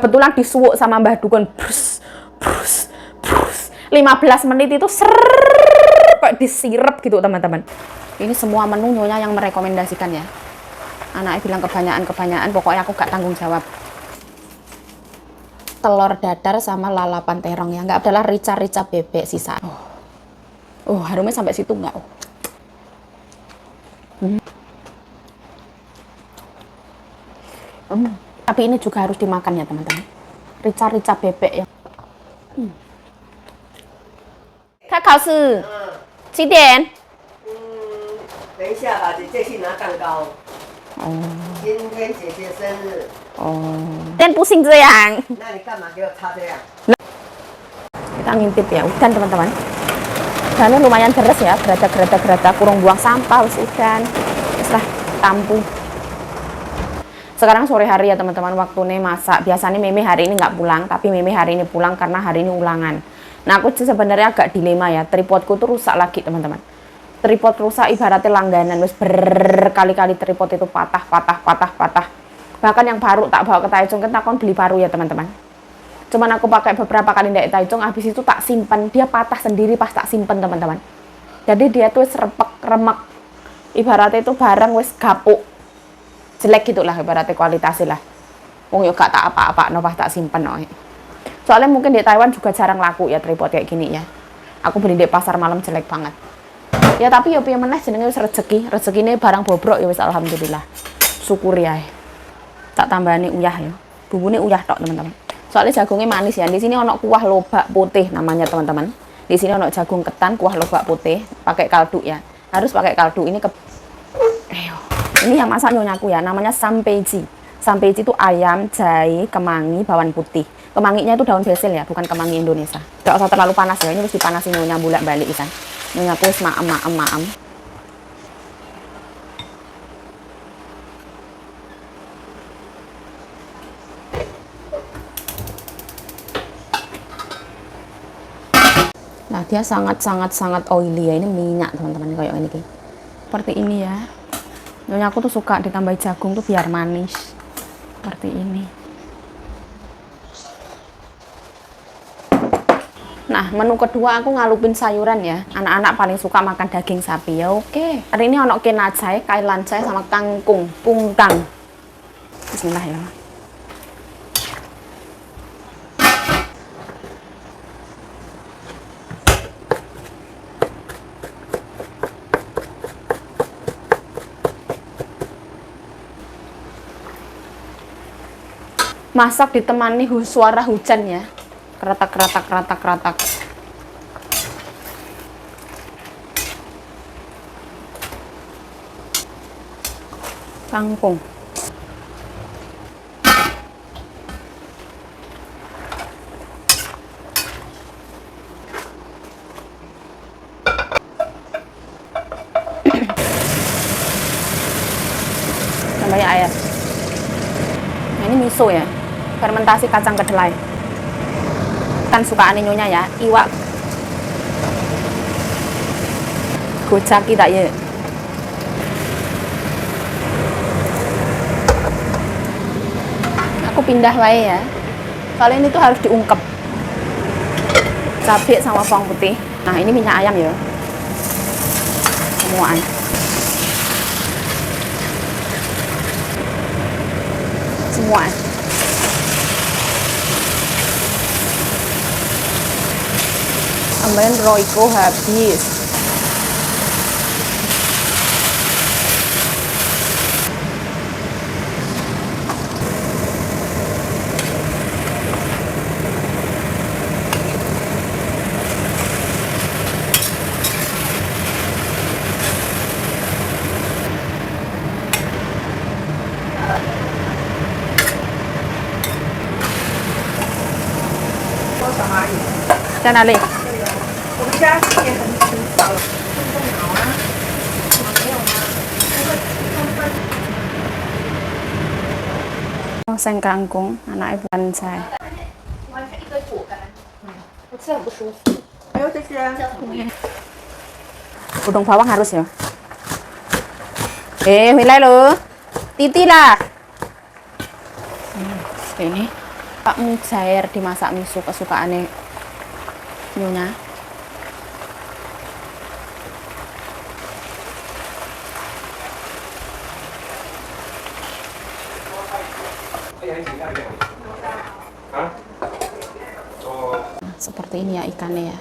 Kebetulan disuwuk sama Mbah Dukun. Brus, brus, brus. 15 menit itu kayak disirep gitu teman-teman. Ini semua menu Nyonya yang merekomendasikan ya. Anaknya bilang kebanyakan, pokoknya aku gak tanggung jawab. Telur dadar sama lalapan terong ya, nggak adalah rica-rica bebek sisa. Harumnya sampai situ nggak? Tapi ini juga harus dimakan ya teman-teman. Rica-rica bebek ya. Kak考试几点？等一下吧，姐姐去拿蛋糕。今天姐姐生日。Dan pusing这样。那你干嘛给我擦这样？ Kita ngintip ya, udan teman-teman. Udannya lumayan deres ya, gerada, kurang buang sampah, udan. Setelah tampu. Sekarang sore hari ya teman-teman, waktunya masak. Biasanya Meme hari ini nggak pulang, tapi Meme hari ini pulang karena hari ini ulangan. Nah aku sebenarnya agak dilema ya, tripodku tuh rusak lagi teman-teman. Tripod rusak ibaratnya langganan, wis berkali-kali tripod itu patah. Bahkan yang baru tak bawa ke Taichung, kan takon beli baru ya teman-teman. Cuman aku pakai beberapa kali di Taichung, habis itu tak simpen, dia patah sendiri pas tak simpen teman-teman. Jadi dia tuh remek, ibaratnya itu barang wis gapuk, jelek gitulah ibaratnya kualitasnya lah. Wong yo gak tak apa-apa, no pas tak simpen no. Soalnya mungkin di Taiwan juga jarang laku ya tripod kayak gini ya. Aku beli di pasar malam jelek banget. Ya tapi ya piye meneh jenenge wis rezekine barang bobrok ya wis alhamdulillah. Syukuri ae. Tak tambahane uyah ya. Bumbune uyah tok teman-teman. Soalnya jagungnya manis ya. Di sini ono kuah lobak putih namanya teman-teman. Di sini ono jagung ketan, kuah lobak putih, pakai kaldu ya. Harus pakai kaldu. Ini ini yang masak nyonyaku ya, namanya sampeji. Sampeji itu ayam, jahe, kemangi, bawang putih. Kemanginya itu daun basil ya, bukan kemangi Indonesia. Gak usah terlalu panas ya, ini harus dipanasin nyonya bolak-balik kan. Nyonya wis maem. Nah, dia sangat oily ya. Ini minyak teman-teman kayak ini. Seperti ini ya. Nyonya aku tuh suka ditambah jagung tuh biar manis. Seperti ini. Nah, menu kedua aku ngalupin sayuran ya. Anak-anak paling suka makan daging sapi ya. Oke. Hari ini ono kenacai, kailancai sama kangkung, pungkang. Bismillah ya. Masak ditemani suara hujan ya. Keratak. Kangkung. Tambahnya air. Nah, ini miso ya. Fermentasi kacang kedelai. Kan sukaan nyonya ya, iwak gojaki tak ya. Aku pindah wae ya. Kalau ini tuh harus diungkep. Cabai sama bawang putih. Nah, ini minyak ayam ya. Semuaan. Semua. Kemudian Royco habis.在哪里？我们家也很少，种好啊，没有吗？Oseng kangkung, anaknya bukan saya. 完全一堆果干，我吃很不舒服。还有这些啊， Udang bawang harus ya. Wilai lo, titi lah. Ini Pak mujair dimasak miso kesukaane Nyonya. Seperti ini ya ikannya ya.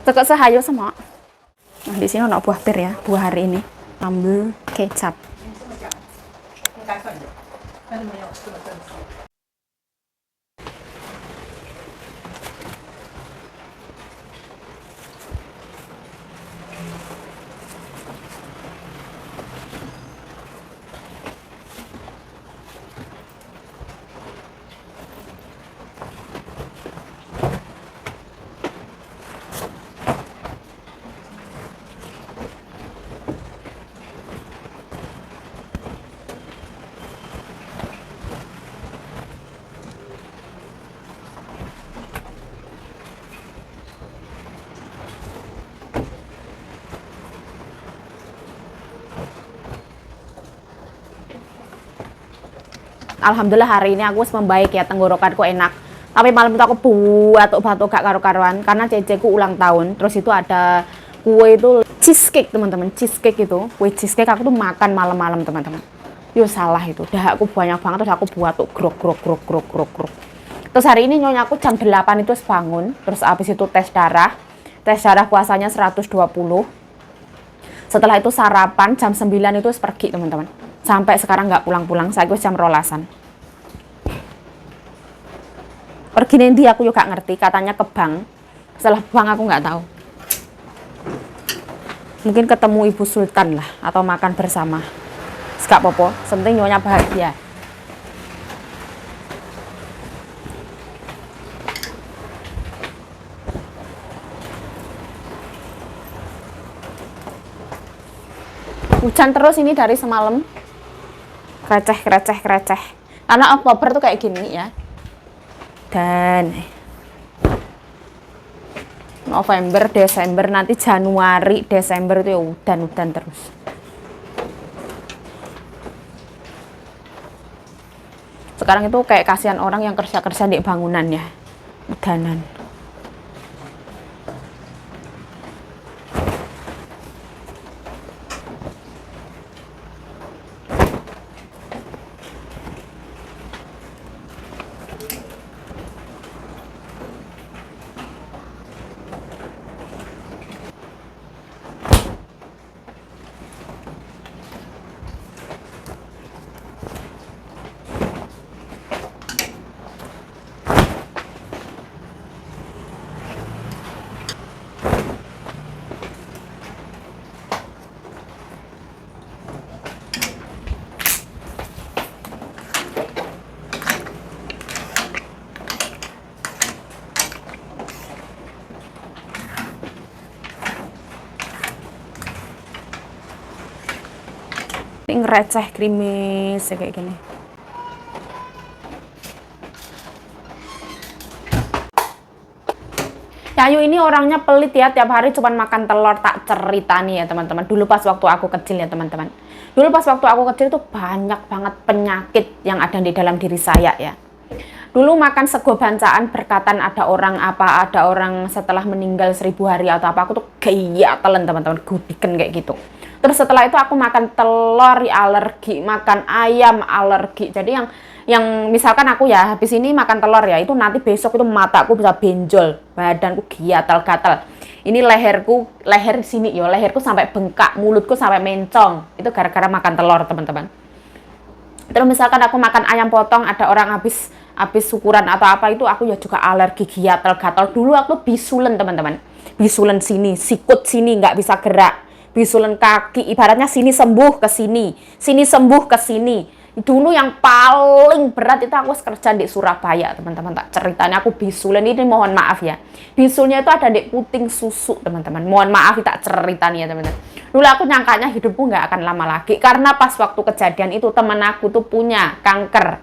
Tekuk sehayu semua. Nah, di sini ada buah pir ya, buah hari ini. Sambal kecap. Alhamdulillah hari ini aku membaik ya, tenggorokanku enak. Tapi malam itu aku batuk gak karu-karuan karena ceceku ulang tahun. Terus itu ada kue itu cheesecake teman-teman, cheesecake itu kue cheesecake aku tuh makan malam-malam teman-teman. Yo salah itu, dahakku banyak banget terus aku batuk grok. Terus hari ini nyonya aku jam 8 itu bangun, terus habis itu tes darah puasanya 120. Setelah itu sarapan jam 9 itu pergi teman-teman. Sampai sekarang nggak pulang-pulang, saya jam 12-an. Pergi nanti aku juga ngerti, katanya ke bank. Setelah bank aku nggak tahu. Mungkin ketemu Ibu Sultan lah, atau makan bersama. Gak apa-apa, penting nyonya bahagia. Hujan terus ini dari semalam. Kreceh. Karena Oktober tuh kayak gini ya. Dan November, Desember, nanti Januari, Desember itu ya udan terus. Sekarang itu kayak kasihan orang yang kerja di bangunan ya. Udanan. Ini ngereceh krimis kayak gini. Yayu ini orangnya pelit ya, tiap hari cuma makan telur, tak cerita nih ya teman-teman. Dulu pas waktu aku kecil ya teman-teman. Dulu pas waktu aku kecil tuh banyak banget penyakit yang ada di dalam diri saya ya. Dulu makan sego bancaan berkatan ada orang setelah meninggal 1000 hari atau apa, aku tuh telan teman-teman, gudikan kayak gitu. Terus setelah itu aku makan telur alergi, makan ayam alergi. Jadi yang misalkan aku ya habis ini makan telur ya, itu nanti besok itu mataku bisa benjol, badanku gatal-gatal. Ini leher sini yo, leherku sampai bengkak, mulutku sampai mencong. Itu gara-gara makan telur, teman-teman. Terus misalkan aku makan ayam potong, ada orang habis syukuran atau apa, itu aku ya juga alergi, gatal-gatal. Dulu aku bisulen, teman-teman. Bisulen sini, sikut sini nggak bisa gerak. Bisulen kaki, ibaratnya sini sembuh ke sini sembuh ke sini. Dulu yang paling berat itu aku kerja di Surabaya, teman-teman. Tak ceritanya aku bisulen ini, mohon maaf ya. Bisulnya itu ada di puting susu, teman-teman. Mohon maaf tak ceritanya ya, teman-teman. Dulu aku nyangkanya hidupku nggak akan lama lagi, karena pas waktu kejadian itu teman aku tuh punya kanker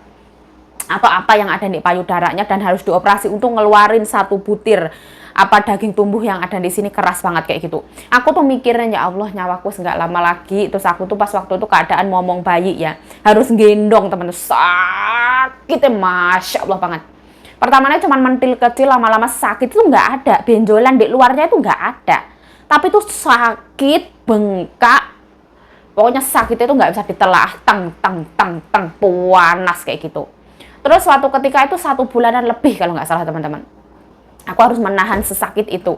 atau apa yang ada di payudaranya dan harus dioperasi untuk ngeluarin 1 butir apa daging tumbuh yang ada di sini keras banget kayak gitu. Aku tuh mikirnya ya Allah nyawaku nggak lama lagi. Terus aku tuh pas waktu itu keadaan ngomong bayi ya, harus gendong teman, sakitnya masya Allah banget. Pertamanya cuma mentil kecil, lama-lama sakit itu nggak ada, benjolan di luarnya itu nggak ada, tapi itu sakit bengkak. Pokoknya sakit itu nggak bisa ditelaah, tang, panas kayak gitu. Terus suatu ketika itu 1 bulanan lebih kalau nggak salah teman-teman. Aku harus menahan sesakit itu.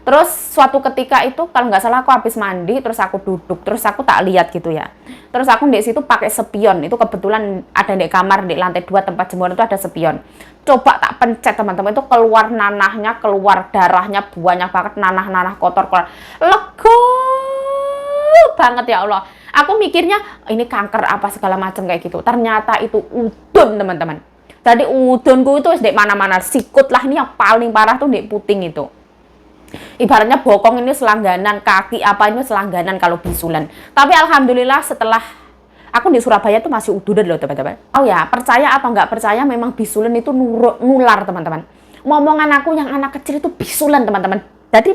Terus suatu ketika itu kalau nggak salah aku habis mandi, terus aku duduk, terus aku tak lihat gitu ya. Terus aku di situ pakai spion, itu kebetulan ada di kamar di lantai 2 tempat jemuran itu ada spion. Coba tak pencet teman-teman, itu keluar nanahnya, keluar darahnya banyak banget, nanah-nanah kotor keluar. Lega banget ya Allah. Aku mikirnya ini kanker apa segala macam kayak gitu. Ternyata itu udun teman-teman. Jadi udunku itu di mana-mana, sikut lah, ini yang paling parah tuh di puting itu. Ibaratnya bokong ini selangganan, kaki apa ini selangganan kalau bisulan. Tapi alhamdulillah setelah aku di Surabaya tuh masih ududan loh teman-teman. Oh ya, percaya atau nggak percaya memang bisulan itu nular teman-teman. Ngomongan aku yang anak kecil itu bisulan teman-teman. Jadi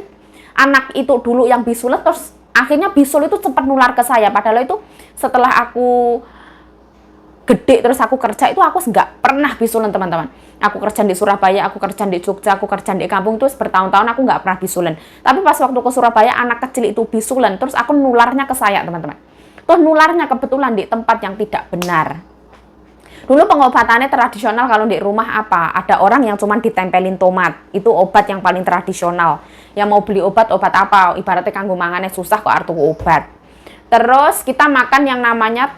anak itu dulu yang bisulan, terus akhirnya bisul itu cepat nular ke saya. Padahal itu setelah aku gede terus aku kerja itu aku nggak pernah bisulan teman-teman. Aku kerja di Surabaya, aku kerja di Jogja, aku kerja di kampung, terus bertahun-tahun aku nggak pernah bisulan. Tapi pas waktu ke Surabaya anak kecil itu bisulan, terus aku nularnya ke saya teman-teman. Terus nularnya kebetulan di tempat yang tidak benar. Dulu pengobatannya tradisional kalau di rumah apa? Ada orang yang cuma ditempelin tomat. Itu obat yang paling tradisional. Yang mau beli obat apa? Ibaratnya kanggo mangannya susah kok artu obat. Terus kita makan yang namanya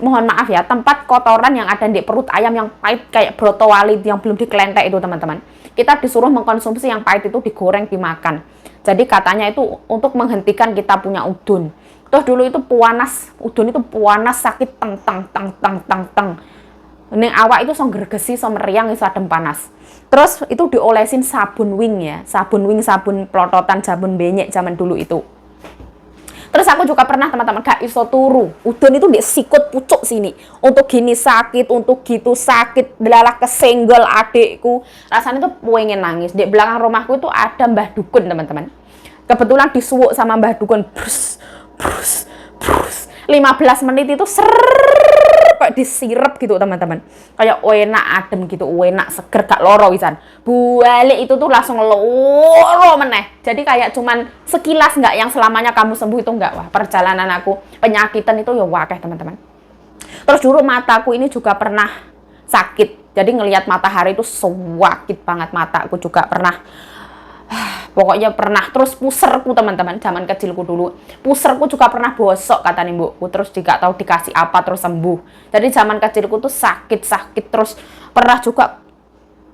mohon maaf ya, tempat kotoran yang ada di perut ayam yang pahit kayak brotowali yang belum dikelentek itu teman-teman. Kita disuruh mengkonsumsi yang pahit itu digoreng, dimakan. Jadi katanya itu untuk menghentikan kita punya udun. Terus dulu itu puanas, udun itu puanas sakit teng. Neng awak itu so gergesi, so meriang, iso adem panas. Terus itu diolesin sabun wing ya, sabun pelototan, sabun benyek zaman dulu itu. Terus aku juga pernah teman-teman gak iso turu. Udun itu di sikut pucuk sini. Untuk gini sakit, untuk gitu sakit. Delalah kesenggol adikku. Rasanya tuh pengen nangis. Di belakang rumahku itu ada Mbah Dukun teman-teman. Kebetulan disuwuk sama Mbah Dukun. Brus. 15 menit itu kayak disirep gitu teman-teman. Kayak enak adem gitu, enak seger gak loro wisan. Balik itu tuh langsung loro meneh. Jadi kayak cuman sekilas nggak yang selamanya kamu sembuh itu nggak. Wah, perjalanan aku penyakitan itu ya wakeh teman-teman. Terus dulu mataku ini juga pernah sakit. Jadi ngelihat matahari itu sakit banget mataku juga pernah. Pokoknya pernah. Terus puserku teman-teman, zaman kecilku dulu puserku juga pernah bosok kata mbokku, terus juga tahu dikasih apa terus sembuh. Jadi zaman kecilku tuh sakit terus pernah juga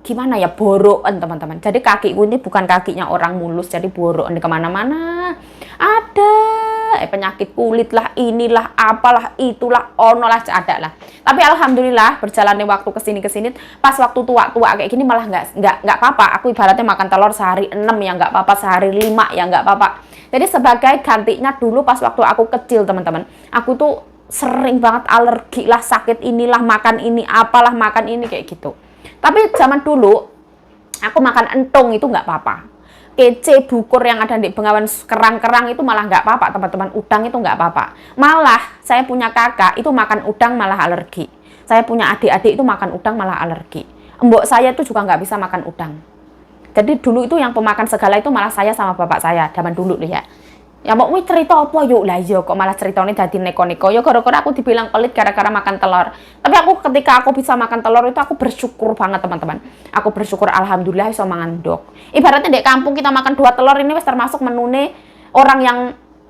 gimana ya, borokan teman-teman. Jadi kakiku ini bukan kakinya orang mulus, jadi borokan di kemana-mana. Ada penyakit kulit lah, inilah apalah itulah ono lah ada lah. Tapi alhamdulillah berjalannya waktu kesini pas waktu tua kayak gini malah nggak apa-apa. Aku ibaratnya makan telur sehari 6 ya nggak apa-apa, sehari 5 ya nggak apa-apa. Jadi sebagai gantinya dulu pas waktu aku kecil teman-teman, aku tuh sering banget alergi lah, sakit inilah, makan ini apalah, makan ini kayak gitu. Tapi zaman dulu aku makan entung itu nggak apa-apa. Kece, bukur yang ada di Bengawan, kerang-kerang itu malah nggak apa-apa teman-teman. Udang itu nggak apa-apa. Malah saya punya kakak itu makan udang malah alergi. Saya punya adik-adik itu makan udang malah alergi. Mbok saya itu juga nggak bisa makan udang. Jadi dulu itu yang pemakan segala itu malah saya sama bapak saya zaman dulu ya. Ya mau cerita apa yuk lah yo kok malah ceritanya jadi neko-neko. Yo gara-gara aku dibilang pelit gara-gara makan telur. Tapi aku ketika aku bisa makan telur itu aku bersyukur banget teman-teman. Aku bersyukur alhamdulillah bisa mangan dok. Ibaratnya di kampung kita makan 2 telur ini wis termasuk menune orang yang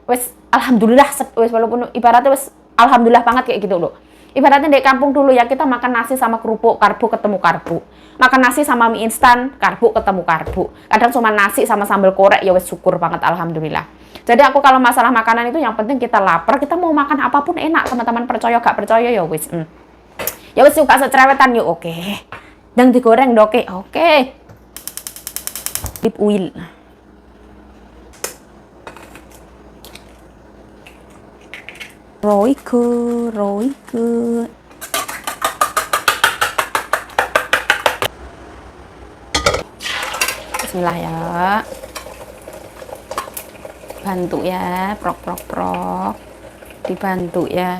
wis alhamdulillah wis walaupun ibaratnya wis alhamdulillah banget kayak gitu loh. Ibaratnya di kampung dulu ya kita makan nasi sama kerupuk, karbo ketemu karbo. Makan nasi sama mie instan, karbo ketemu karbo. Kadang cuma nasi sama sambal korek ya wis syukur banget alhamdulillah. Jadi aku kalau masalah makanan itu yang penting kita lapar, kita mau makan apapun enak teman-teman, percaya gak percaya ya wis. Ya wis suka secerewetan yuk oke. Dan digoreng doke oke. Lip oil. Royke. Bismillah ya. Bantu ya, prok prok prok. Dibantu ya.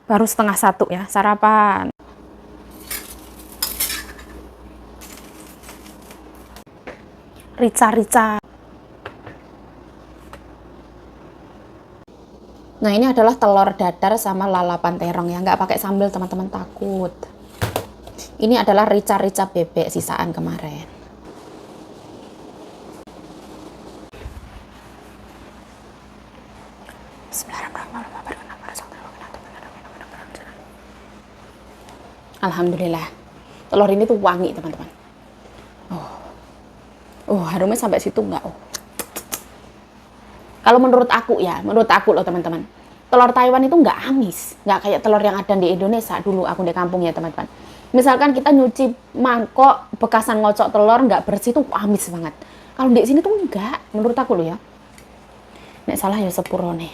Baru 1:30 ya, sarapan. Rica-rica. Nah, ini adalah telur dadar sama lalapan terong ya, nggak pakai sambal teman-teman, takut. Ini adalah rica-rica bebek sisaan kemarin. Alhamdulillah, telur ini tuh wangi teman-teman. Harumnya sampai situ nggak? Kalau menurut aku ya, menurut aku loh teman-teman, telur Taiwan itu nggak amis, nggak kayak telur yang ada di Indonesia dulu aku di kampung ya teman-teman. Misalkan kita nyuci mangkok bekasan ngocok telur nggak bersih tuh amis banget. Kalau di sini tuh nggak, menurut aku loh ya. Nek salah ya sepuro nih,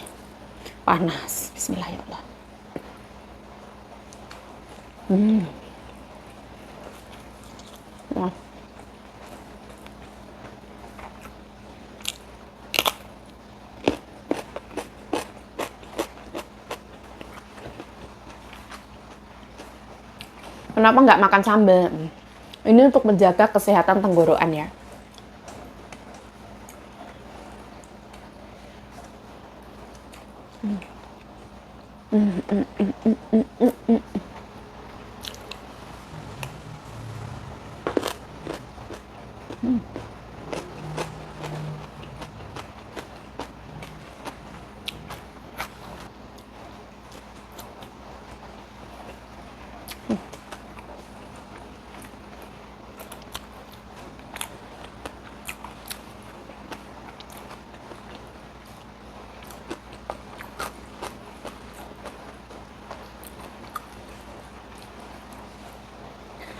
panas. Bismillah ya Allah. Nah. Kenapa nggak makan sambal? Ini untuk menjaga kesehatan tenggorokan ya.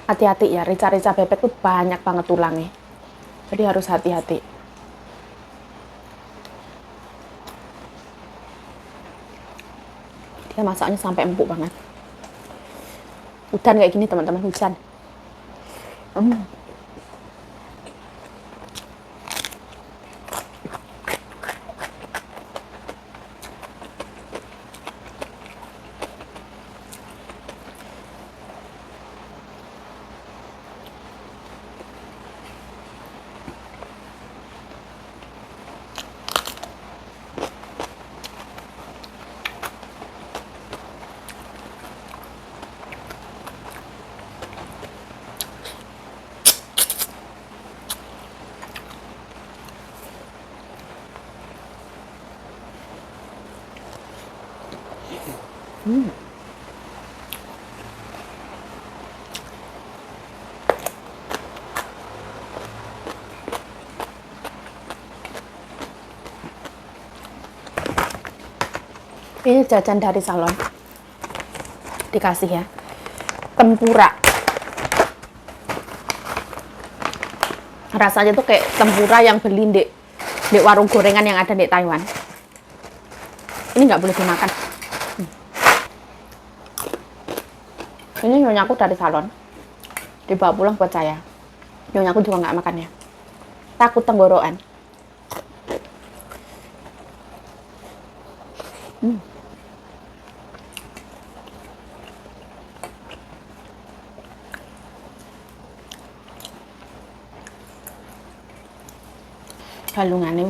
Hati-hati ya, rica-rica bebek tuh banyak banget tulangnya. Jadi harus hati-hati. Dia masaknya sampai empuk banget. Hujan kayak gini teman-teman, hujan. Ini jajan dari salon. Dikasih ya. Tempura. Rasanya tuh kayak tempura yang beli di warung gorengan yang ada di Taiwan. Ini nggak boleh dimakan. Ini nyonyaku dari salon. Dibawa pulang buat saya. Nyonyaku juga nggak makan ya. Takut tenggorokan. Balungannya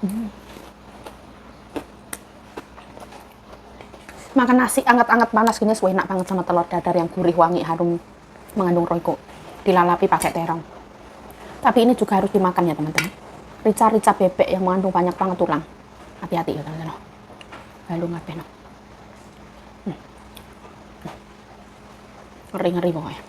Makan nasi anget-anget panas gini enak banget sama telur dadar yang gurih, wangi, harum, mengandung roiko. Dilalapi pakai terong. Tapi ini juga harus dimakan ya teman-teman. Rica-rica bebek yang mengandung banyak banget tulang. Hati-hati ya teman-teman. Lalu ngapain? Ngeri-ngeri pokoknya.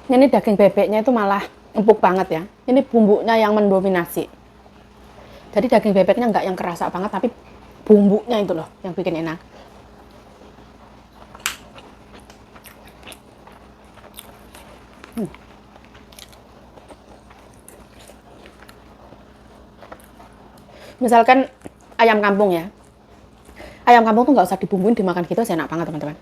Ini daging bebeknya itu malah empuk banget ya. Ini bumbunya yang mendominasi. Jadi daging bebeknya nggak yang kerasa banget, tapi bumbunya itu loh yang bikin enak. Misalkan ayam kampung ya. Ayam kampung tuh nggak usah dibumbuin, dimakan gitu enak banget teman-teman.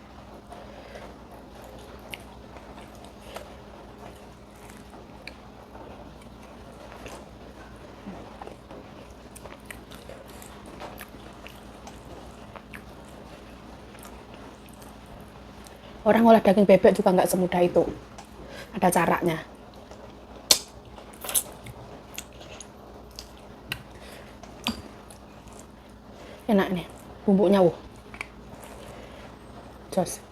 Orang ngolah daging bebek juga nggak semudah itu. Ada caranya. Enak nih, bumbunya jos.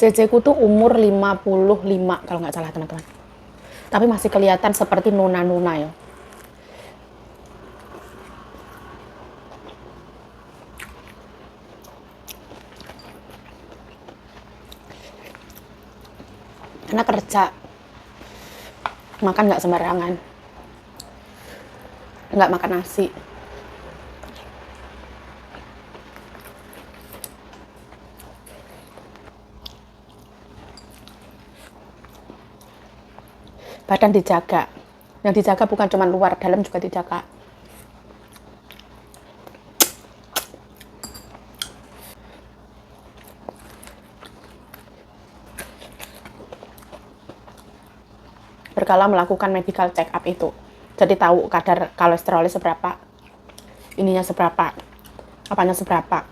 Ceceku tuh umur 55 kalau nggak salah teman-teman. Tapi masih kelihatan seperti nona-nona ya. Karena kerja, makan nggak sembarangan. Nggak makan nasi. Badan dijaga. Yang dijaga bukan cuma luar, dalam juga dijaga. Berkala melakukan medical check up itu. Jadi tahu kadar kolesterolnya seberapa, ininya seberapa, apanya seberapa.